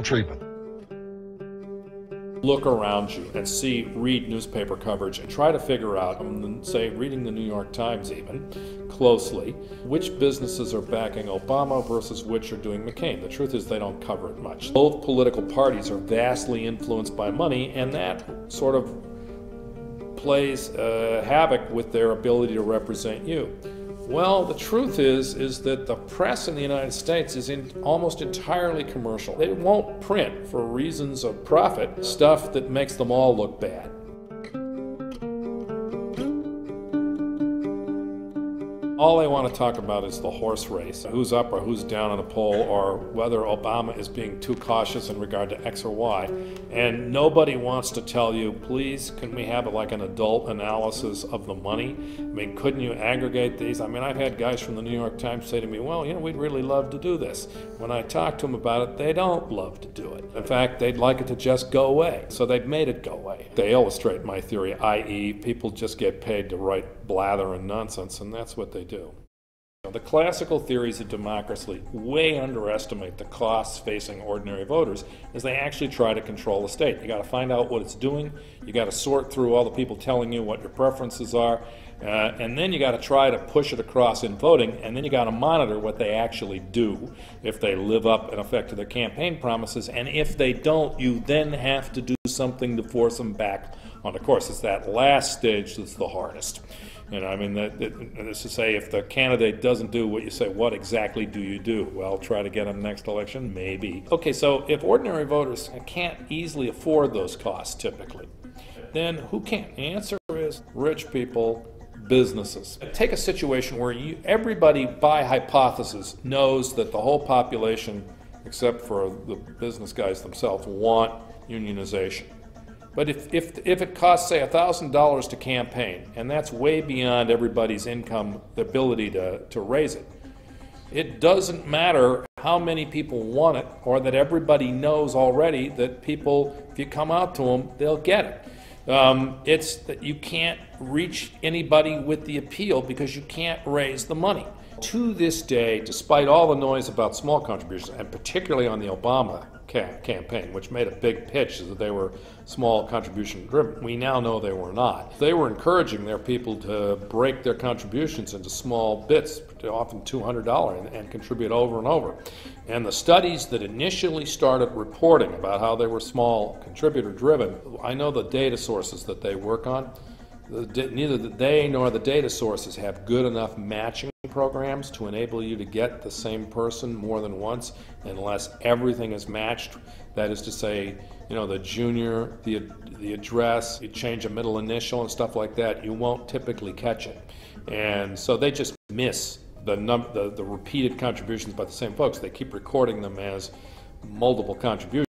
treatment. Look around you and read newspaper coverage and try to figure out, say reading the New York Times even, closely, which businesses are backing Obama versus which are doing McCain. The truth is they don't cover it much. Both political parties are vastly influenced by money, and that sort of plays havoc with their ability to represent you. Well, the truth is that the press in the United States is almost entirely commercial. They won't print, for reasons of profit, stuff that makes them all look bad. All they want to talk about is the horse race, who's up or who's down on a poll, or whether Obama is being too cautious in regard to X or Y. And nobody wants to tell you, please, can we have like an adult analysis of the money? I mean, couldn't you aggregate these? I mean, I've had guys from the New York Times say to me, well, we'd really love to do this. When I talk to them about it, they don't love to do it. In fact, they'd like it to just go away. So they've made it go away. They illustrate my theory, i.e., people just get paid to write blather and nonsense, and that's what they do. The classical theories of democracy way underestimate the costs facing ordinary voters as they actually try to control the state. You got to find out what it's doing, you got to sort through all the people telling you what your preferences are, and then you got to try to push it across in voting, and then you got to monitor what they actually do, if they live up in effect to their campaign promises, and if they don't, you then have to do something to force them back on the course. It's that last stage that's the hardest. I mean, that is to say, if the candidate doesn't do what you say, what exactly do you do? Well, try to get them next election? Maybe. Okay, so if ordinary voters can't easily afford those costs, typically, then who can? The answer is rich people, businesses. Take a situation where everybody, by hypothesis, knows that the whole population, except for the business guys themselves, want unionization. But if it costs, say, $1,000 to campaign, and that's way beyond everybody's income, the ability to raise it, it doesn't matter how many people want it, or that everybody knows already that people, if you come out to them, they'll get it. It's that you can't reach anybody with the appeal because you can't raise the money. To this day, despite all the noise about small contributions, and particularly on the Obama campaign, which made a big pitch that they were small contribution driven, we now know they were not. They were encouraging their people to break their contributions into small bits, often $200, and contribute over and over. And the studies that initially started reporting about how they were small contributor driven, I know the data sources that they work on. Neither they nor the data sources have good enough matching programs to enable you to get the same person more than once unless everything is matched. That is to say, the junior, the address, you change a middle initial and stuff like that, you won't typically catch it. And so they just miss the repeated contributions by the same folks. They keep recording them as multiple contributions.